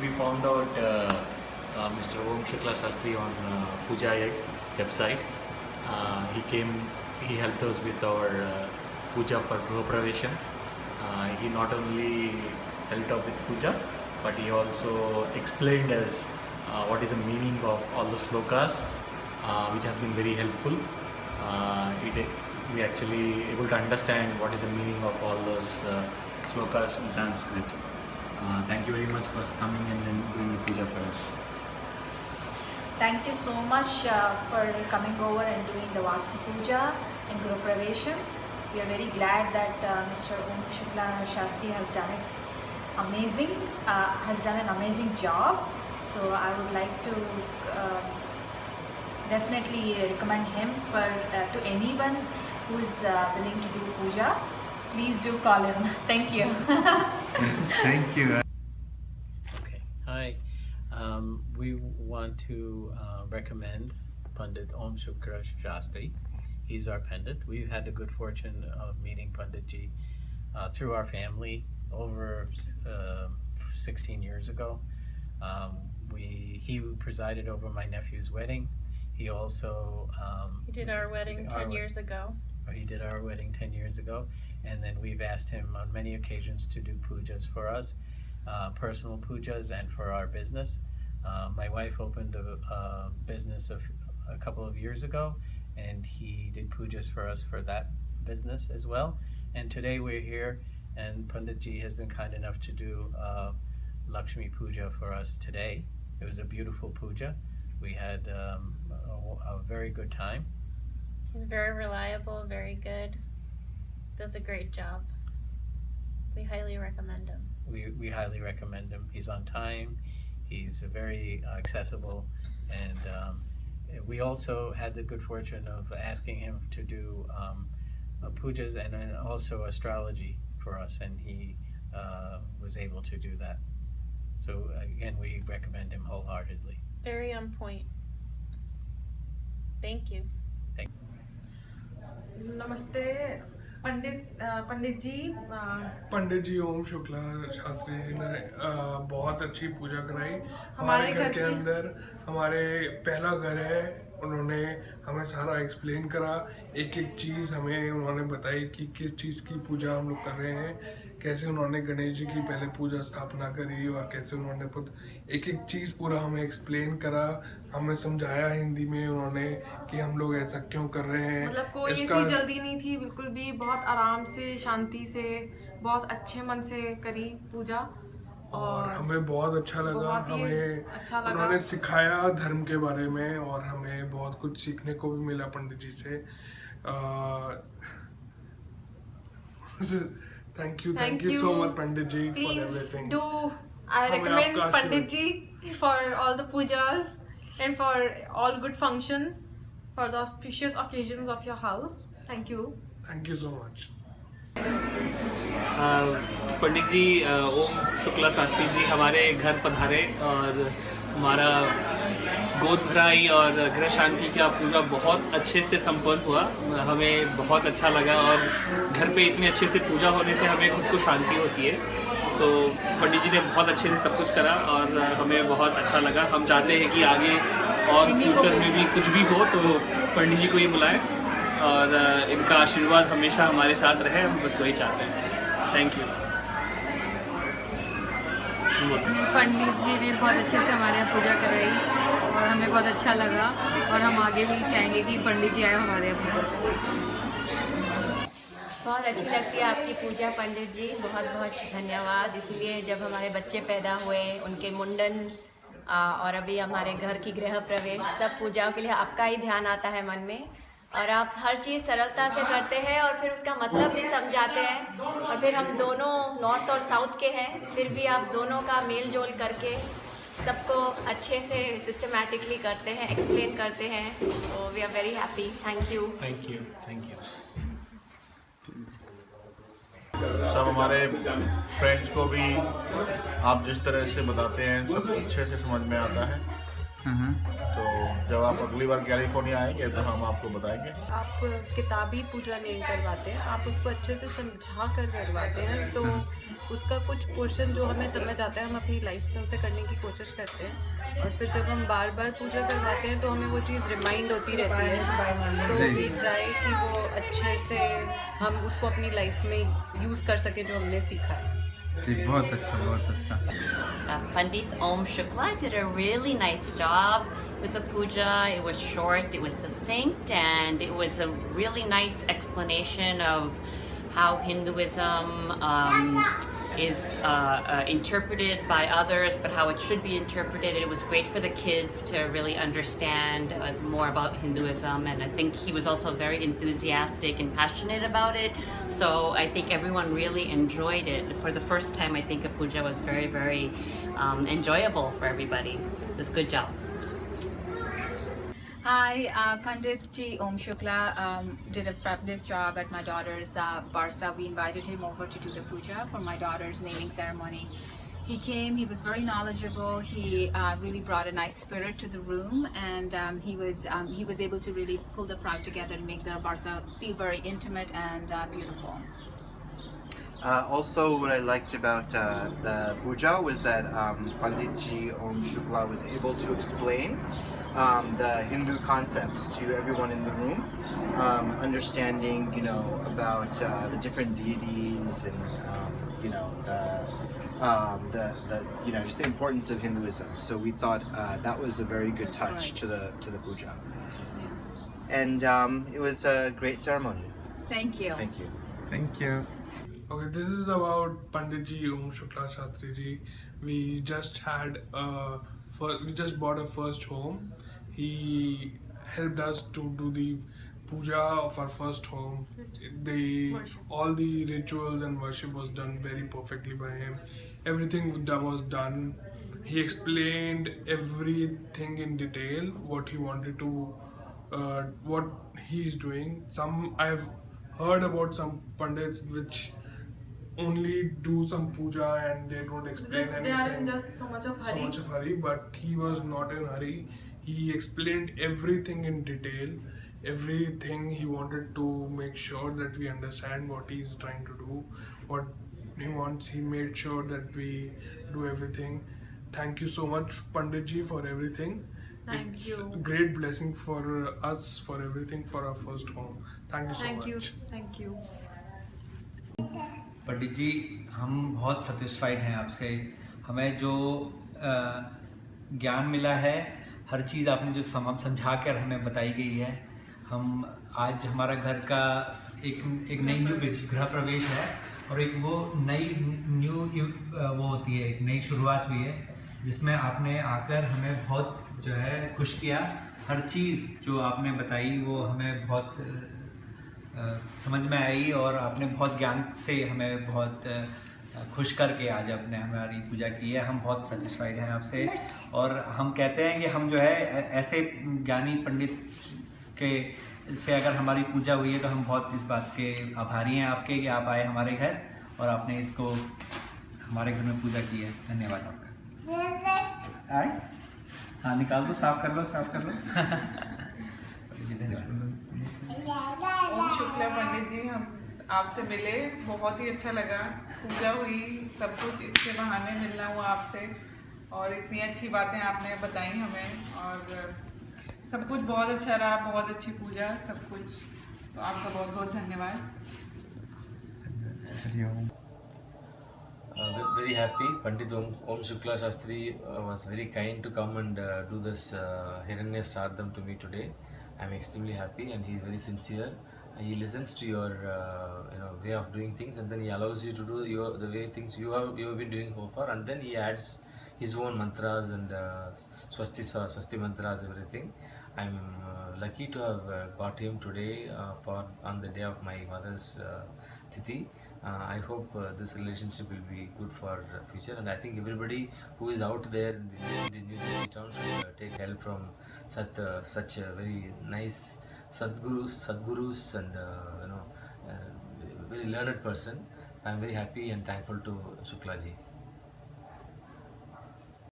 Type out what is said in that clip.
we found out Mr. Om Shukla Shastri on Puja Egg website. He helped us with our puja for Gruha Pravesham. He not only helped out with puja, but he also explained us what is the meaning of all the slokas, which has been very helpful. We actually able to understand what is the meaning of all those slokas in Sanskrit. Thank you very much for coming and doing the puja for us. Thank you so much for coming over and doing the Vastu Puja and Guru Pravesham. We are very glad that Mr. Om Shukla Shastri has done an amazing job. So I would like to definitely recommend him to anyone who is willing to do puja. Please do call him. Thank you. Thank you. Okay, hi. We want to recommend Pandit Om Shukla Shastri. He's our Pandit. We've had the good fortune of meeting Panditji through our family over 16 years ago. He presided over my nephew's wedding. He also He did our wedding 10 years ago. He did our wedding 10 years ago, and then we've asked him on many occasions to do pujas for us, personal pujas, and for our business. My wife opened a business a couple of years ago, and he did pujas for us for that business as well. And today we're here, and Panditji has been kind enough to do Lakshmi Puja for us today. It was a beautiful puja. We had a very good time. He's very reliable, very good. Does a great job. We highly recommend him. We highly recommend him. He's on time. He's very accessible, and we also had the good fortune of asking him to do pujas and also astrology for us, and he was able to do that. So again, we recommend him wholeheartedly. Very on point. Thank you. नमस्ते पंडित जी ओम शुक्ला शास्त्री जी ने बहुत अच्छी पूजा कराई हमारे घर के अंदर। हमारे पहला घर है, उन्होंने हमें सारा एक्सप्लेन करा, एक एक चीज़ हमें उन्होंने बताई कि किस चीज़ की पूजा हम लोग कर रहे हैं, कैसे उन्होंने गणेश जी की पहले पूजा स्थापना करी और कैसे उन्होंने एक एक चीज़ पूरा हमें एक्सप्लेन करा, हमें समझाया हिंदी में उन्होंने कि हम लोग ऐसा क्यों कर रहे हैं। मतलब कोई ऐसी जल्दी नहीं थी, बिल्कुल भी बहुत आराम से, शांति से, बहुत अच्छे मन से करी पूजा और हमें बहुत अच्छा लगा। हमें अच्छा लगा। उन्होंने सिखाया धर्म के बारे में और हमें बहुत कुछ सीखने को भी मिला पंडित जी से। Thank you so much Pandit ji for everything. I recommend Pandit ji for all the pujas and for all good functions, for the auspicious occasions of your house. Thank you. Thank you so much. पंडित जी ओम शुक्ला शास्त्री जी हमारे घर पधारे और हमारा गोद भराई और गृह शांति का पूजा बहुत अच्छे से संपन्न हुआ। हमें बहुत अच्छा लगा और घर पे इतने अच्छे से पूजा होने से हमें खुद को शांति होती है। तो पंडित जी ने बहुत अच्छे से सब कुछ करा और हमें बहुत अच्छा लगा। हम चाहते हैं कि आगे और फ्यूचर में भी कुछ भी हो तो पंडित जी को ही बुलाएं और इनका आशीर्वाद हमेशा हमारे साथ रहे, हम बस वही चाहते हैं। Thank you. पंडित जी ने बहुत अच्छे से हमारे यहाँ पूजा कराई और हमें बहुत अच्छा लगा और हम आगे भी चाहेंगे कि पंडित जी आए हमारे यहाँ पूजा। बहुत अच्छी लगती है आपकी पूजा पंडित जी, बहुत बहुत धन्यवाद। इसलिए जब हमारे बच्चे पैदा हुए, उनके मुंडन और अभी हमारे घर की गृह प्रवेश, सब पूजाओं के लिए आपका ही ध्यान आता है मन में और आप हर चीज़ सरलता से करते हैं और फिर उसका मतलब भी समझाते हैं। और फिर हम दोनों नॉर्थ और साउथ के हैं, फिर भी आप दोनों का मेल जोल करके सबको अच्छे से सिस्टमैटिकली करते हैं, एक्सप्लेन करते हैं। तो we are very happy. Thank you. Thank you. Thank you. सब हमारे फ्रेंड्स को भी आप जिस तरह से बताते हैं सब अच्छे से समझ में आता है। तो जब आप अगली बार कैलिफोर्निया आएंगे तो हम आपको बताएंगे। आप किताबी पूजा नहीं करवाते हैं, आप उसको अच्छे से समझा कर करवाते हैं, तो उसका कुछ पोर्शन जो हमें समझ आता है हम अपनी लाइफ में उसे करने की कोशिश करते हैं, और फिर जब हम बार बार पूजा करवाते हैं तो हमें वो चीज़ रिमाइंड होती रहती है, तो वी ट्राई कि वो अच्छे से हम उसको अपनी लाइफ में यूज़ कर सकें जो हमने सीखा है। जी बहुत अच्छा, बहुत अच्छा। Pandit Om Shukla did a really nice job with the puja. It was short, it was succinct, and it was a really nice explanation of how Hinduism is interpreted by others, but how it should be interpreted. It was great for the kids to really understand more about Hinduism, and I think he was also very enthusiastic and passionate about it. So I think everyone really enjoyed it. For the first time, I think a puja was very, very enjoyable for everybody. It was a good job. Hi, Pandit Ji Om Shukla did a fabulous job at my daughter's Barsa. We invited him over to do the puja for my daughter's naming ceremony. He came, he was very knowledgeable, he really brought a nice spirit to the room, and he was able to really pull the crowd together and make the Barsa feel very intimate and beautiful. Also, what I liked about the puja was that Pandit Ji Om Shukla was able to explain the Hindu concepts to everyone in the room, understanding, about the different deities and, just the importance of Hinduism. So we thought that was a very good touch to the puja, and it was a great ceremony. Thank you. Thank you. Thank you. Okay, this is about Pandit Ji Om Shukla Shastri Ji. We just bought a first home. He helped us to do the puja of our first home. All the rituals and worship was done very perfectly by him. Everything that was done, he explained everything in detail, what he wanted to, what he is doing. I've heard about some pandits which only do some puja and they don't explain anything. They are in just so much of hurry. But he was not in hurry. He explained everything in detail, everything. He wanted to make sure that we understand what he's trying to do, what he wants. He made sure that we do everything. Thank you so much, Pandit Ji, for everything. Thank you. A great blessing for us, for everything, for our first home. Thank you so much. Thank you. पंडित जी, हम बहुत satisfied हैं आपसे। हमें जो ज्ञान मिला है, हर चीज़ आपने जो समझा कर हमें बताई गई है, हम आज हमारा घर का एक नई न्यू गृह प्रवेश है, और एक वो नई वो होती है, एक नई शुरुआत भी है, जिसमें आपने आकर हमें बहुत जो है खुश किया। हर चीज़ जो आपने बताई वो हमें बहुत समझ में आई, और आपने बहुत ज्ञान से हमें बहुत खुश करके आज आपने हमारी पूजा की है। हम बहुत सेटिस्फाइड हैं आपसे, और हम कहते हैं कि हम जो है ऐसे ज्ञानी पंडित के से अगर हमारी पूजा हुई है तो हम बहुत इस बात के आभारी हैं आपके कि आप आए हमारे घर और आपने इसको हमारे घर में पूजा की है। धन्यवाद आपका। आए, हाँ निकाल दो, साफ कर लो जी, धन्यवाद। ओम शुक्ला पंडित जी, हम आपसे मिले, बहुत ही अच्छा लगा, पूजा हुई, सब कुछ इसके बहाने मिलना हुआ आपसे, और इतनी अच्छी बातें आपने बताई हमें, और सब कुछ बहुत अच्छा रहा, बहुत अच्छी पूजा, सब कुछ। तो आपका बहुत बहुत धन्यवाद। Very happy. Pandit Om Shukla Shastri was very kind to come and do this Hiranya Shraddham to me today. I'm extremely happy, and he's very sincere. He listens to your way of doing things, and then he allows you to do the way things you have been doing so far, and then he adds his own mantras and swasti mantras, everything. I'm lucky to have got him today on the day of my mother's Tithi. I hope this relationship will be good for the future, and I think everybody who is out there in the New Jersey town should take help from such a very nice Sadgurus and very learned person. I'm very happy and thankful to Shukla ji.